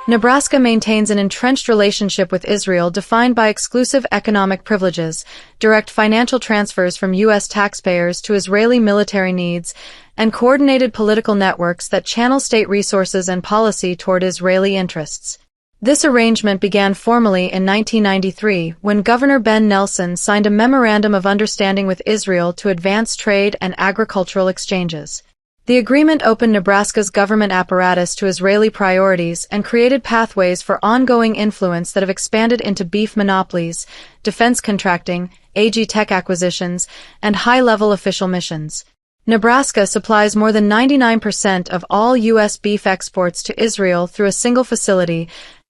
Nebraska maintains an entrenched relationship with Israel defined by exclusive economic privileges, direct financial transfers from U.S. taxpayers to Israeli military needs, and coordinated political networks that channel state resources and policy toward Israeli interests. This arrangement began formally in 1993 when Governor Ben Nelson signed a Memorandum of Understanding with Israel to advance trade and agricultural exchanges. The agreement opened Nebraska's government apparatus to Israeli priorities and created pathways for ongoing influence that have expanded into beef monopolies, defense contracting, AG tech acquisitions, and high-level official missions. Nebraska supplies more than 99% of all U.S. beef exports to Israel through a single facility,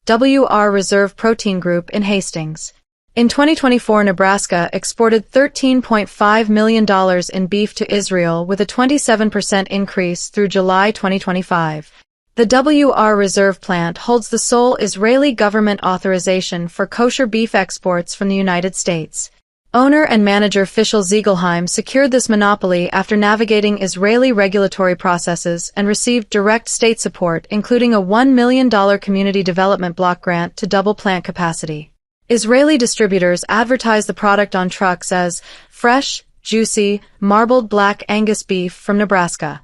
WR Reserve Protein Group in Hastings. In 2024, Nebraska exported $13.5 million in beef to Israel with a 27% increase through July 2025. The WR Reserve plant holds the sole Israeli government authorization for kosher beef exports from the United States. Owner and manager Fischl Ziegelheim secured this monopoly after navigating Israeli regulatory processes and received direct state support, including a $1 million community development block grant to double plant capacity. Israeli distributors advertise the product on trucks as fresh, juicy, marbled black Angus beef from Nebraska.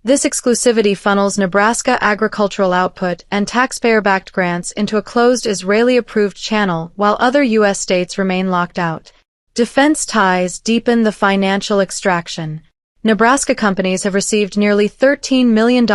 This exclusivity funnels Nebraska agricultural output and taxpayer-backed grants into a closed Israeli-approved channel while other U.S. states remain locked out. Defense ties deepen the financial extraction. Nebraska companies have received nearly $13 million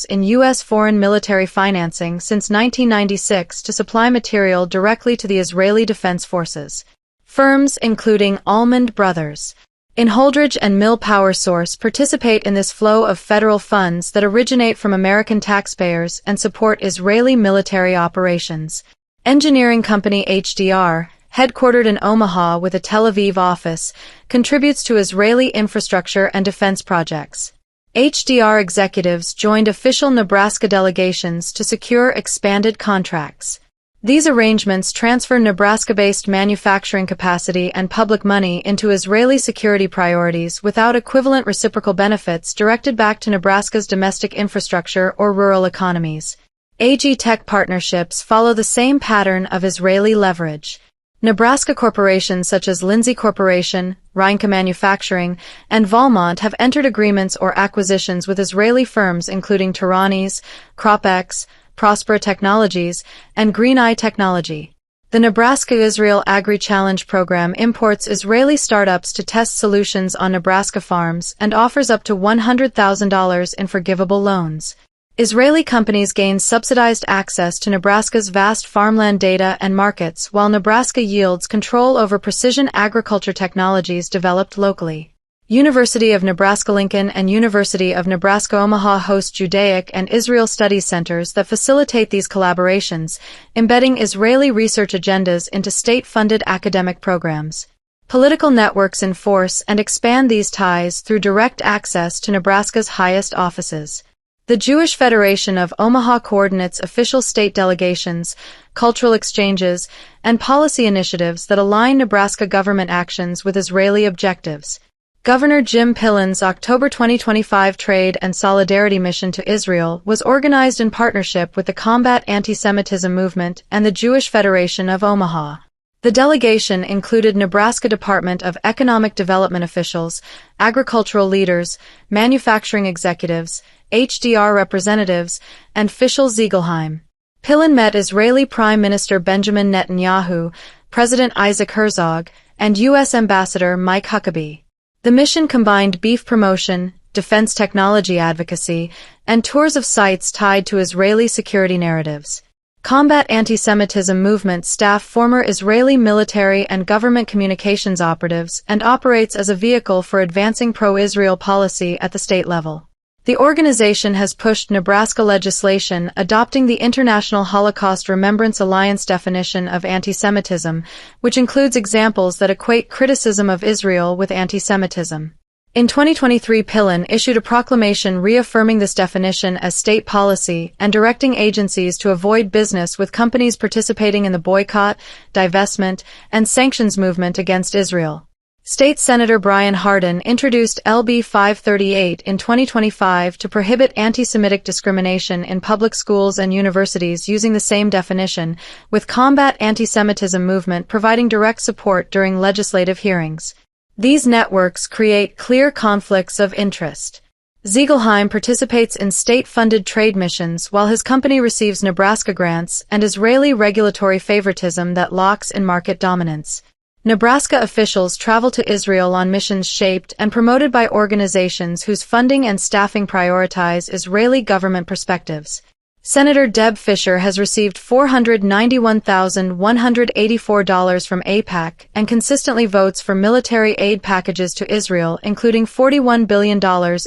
in U.S. foreign military financing since 1996 to supply material directly to the Israeli Defense Forces. Firms including Almond Brothers, Inholdridge and Mill Power Source participate in this flow of federal funds that originate from American taxpayers and support Israeli military operations. Engineering company HDR, headquartered in Omaha with a Tel Aviv office, contributes to Israeli infrastructure and defense projects. HDR executives joined official Nebraska delegations to secure expanded contracts. These arrangements transfer Nebraska-based manufacturing capacity and public money into Israeli security priorities without equivalent reciprocal benefits directed back to Nebraska's domestic infrastructure or rural economies. AG tech partnerships follow the same pattern of Israeli leverage. Nebraska corporations such as Lindsay Corporation, Reinke Manufacturing, and Valmont have entered agreements or acquisitions with Israeli firms including Tiranis, CropX, Prospera Technologies, and Green Eye Technology. The Nebraska-Israel Agri-Challenge program imports Israeli startups to test solutions on Nebraska farms and offers up to $100,000 in forgivable loans. Israeli companies gain subsidized access to Nebraska's vast farmland data and markets, while Nebraska yields control over precision agriculture technologies developed locally. University of Nebraska-Lincoln and University of Nebraska-Omaha host Judaic and Israel Studies centers that facilitate these collaborations, embedding Israeli research agendas into state-funded academic programs. Political networks enforce and expand these ties through direct access to Nebraska's highest offices. The Jewish Federation of Omaha coordinates official state delegations, cultural exchanges, and policy initiatives that align Nebraska government actions with Israeli objectives. Governor Jim Pillen's October 2025 Trade and Solidarity Mission to Israel was organized in partnership with the Combat Anti-Semitism Movement and the Jewish Federation of Omaha. The delegation included Nebraska Department of Economic Development officials, agricultural leaders, manufacturing executives, HDR representatives, and Fischl Ziegelheim. Pillen met Israeli Prime Minister Benjamin Netanyahu, President Isaac Herzog, and U.S. Ambassador Mike Huckabee. The mission combined beef promotion, defense technology advocacy, and tours of sites tied to Israeli security narratives. Combat Anti-Semitism Movement staff former Israeli military and government communications operatives and operates as a vehicle for advancing pro-Israel policy at the state level. The organization has pushed Nebraska legislation adopting the International Holocaust Remembrance Alliance definition of anti-Semitism, which includes examples that equate criticism of Israel with anti-Semitism. In 2023, Pillen issued a proclamation reaffirming this definition as state policy and directing agencies to avoid business with companies participating in the boycott, divestment, and sanctions movement against Israel. State Senator Brian Hardin introduced LB 538 in 2025 to prohibit anti-Semitic discrimination in public schools and universities using the same definition, with Combat Anti-Semitism movement providing direct support during legislative hearings. These networks create clear conflicts of interest. Ziegelheim participates in state-funded trade missions while his company receives Nebraska grants and Israeli regulatory favoritism that locks in market dominance. Nebraska officials travel to Israel on missions shaped and promoted by organizations whose funding and staffing prioritize Israeli government perspectives. Senator Deb Fischer has received $491,184 from AIPAC and consistently votes for military aid packages to Israel, including $41 billion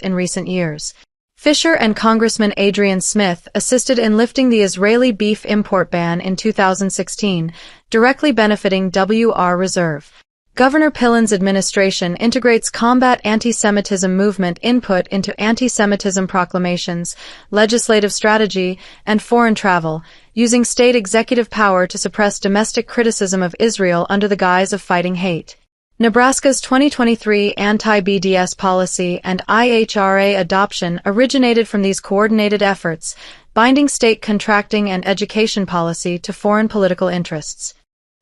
in recent years. Fischer and Congressman Adrian Smith assisted in lifting the Israeli beef import ban in 2016, directly benefiting WR Reserve. Governor Pillen's administration integrates combat anti-Semitism movement input into anti-Semitism proclamations, legislative strategy, and foreign travel, using state executive power to suppress domestic criticism of Israel under the guise of fighting hate. Nebraska's 2023 anti-BDS policy and IHRA adoption originated from these coordinated efforts, binding state contracting and education policy to foreign political interests.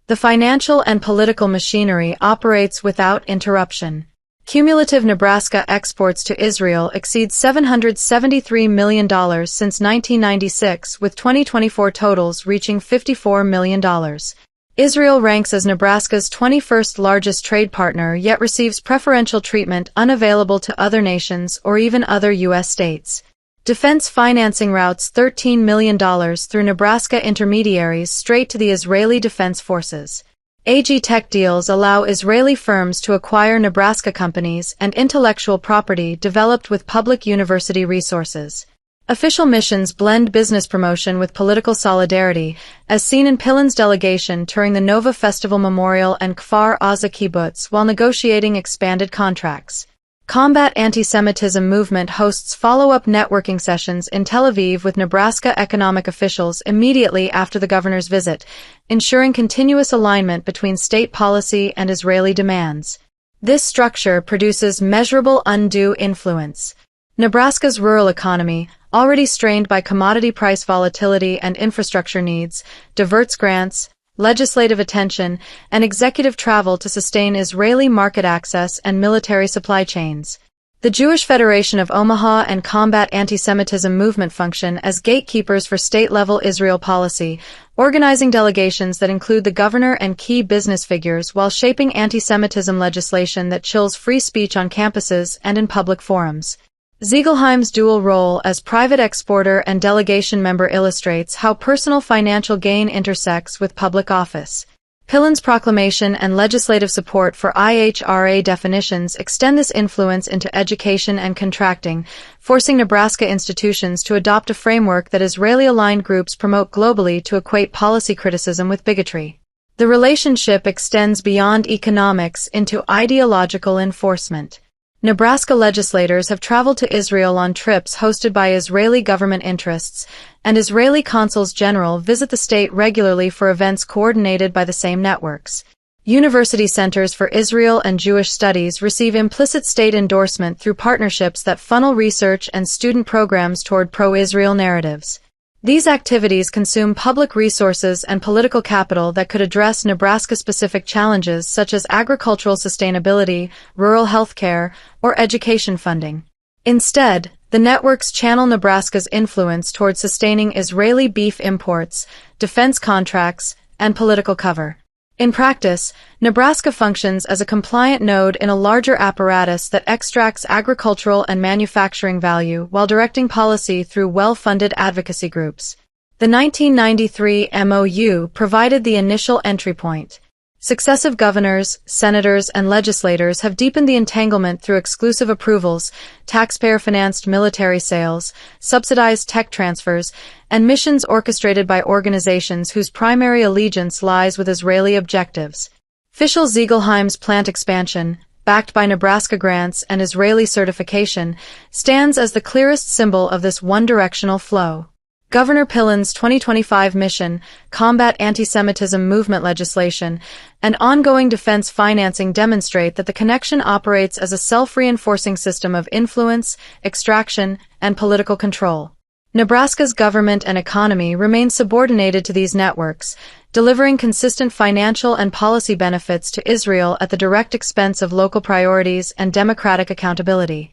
The financial and political machinery operates without interruption. Cumulative Nebraska exports to Israel exceed $773 million since 1996, with 2024 totals reaching $54 million. Israel ranks as Nebraska's 21st largest trade partner, yet receives preferential treatment unavailable to other nations or even other U.S. states. Defense financing routes $13 million through Nebraska intermediaries straight to the Israeli Defense Forces. AG Tech deals allow Israeli firms to acquire Nebraska companies and intellectual property developed with public university resources. Official missions blend business promotion with political solidarity, as seen in Pillen's delegation touring the Nova Festival Memorial and Kfar Aza Kibbutz while negotiating expanded contracts. Combat Anti-Semitism movement hosts follow-up networking sessions in Tel Aviv with Nebraska economic officials immediately after the governor's visit, ensuring continuous alignment between state policy and Israeli demands. This structure produces measurable undue influence. Nebraska's rural economy, already strained by commodity price volatility and infrastructure needs, diverts grants, legislative attention, and executive travel to sustain Israeli market access and military supply chains. The Jewish Federation of Omaha and Combat Anti-Semitism movement function as gatekeepers for state-level Israel policy, organizing delegations that include the governor and key business figures while shaping anti-Semitism legislation that chills free speech on campuses and in public forums. Ziegelheim's dual role as private exporter and delegation member illustrates how personal financial gain intersects with public office. Pillen's proclamation and legislative support for IHRA definitions extend this influence into education and contracting, forcing Nebraska institutions to adopt a framework that Israeli-aligned groups promote globally to equate policy criticism with bigotry. The relationship extends beyond economics into ideological enforcement. Nebraska legislators have traveled to Israel on trips hosted by Israeli government interests, and Israeli consuls general visit the state regularly for events coordinated by the same networks. University centers for Israel and Jewish studies receive implicit state endorsement through partnerships that funnel research and student programs toward pro-Israel narratives. These activities consume public resources and political capital that could address Nebraska-specific challenges such as agricultural sustainability, rural health care, or education funding. Instead, the networks channel Nebraska's influence toward sustaining Israeli beef imports, defense contracts, and political cover. In practice, Nebraska functions as a compliant node in a larger apparatus that extracts agricultural and manufacturing value while directing policy through well-funded advocacy groups. The 1993 MOU provided the initial entry point. Successive governors, senators, and legislators have deepened the entanglement through exclusive approvals, taxpayer-financed military sales, subsidized tech transfers, and missions orchestrated by organizations whose primary allegiance lies with Israeli objectives. Official Ziegelheim's plant expansion, backed by Nebraska grants and Israeli certification, stands as the clearest symbol of this one-directional flow. Governor Pillen's 2025 mission, combat anti-Semitism movement legislation, and ongoing defense financing demonstrate that the connection operates as a self-reinforcing system of influence, extraction, and political control. Nebraska's government and economy remain subordinated to these networks, delivering consistent financial and policy benefits to Israel at the direct expense of local priorities and democratic accountability.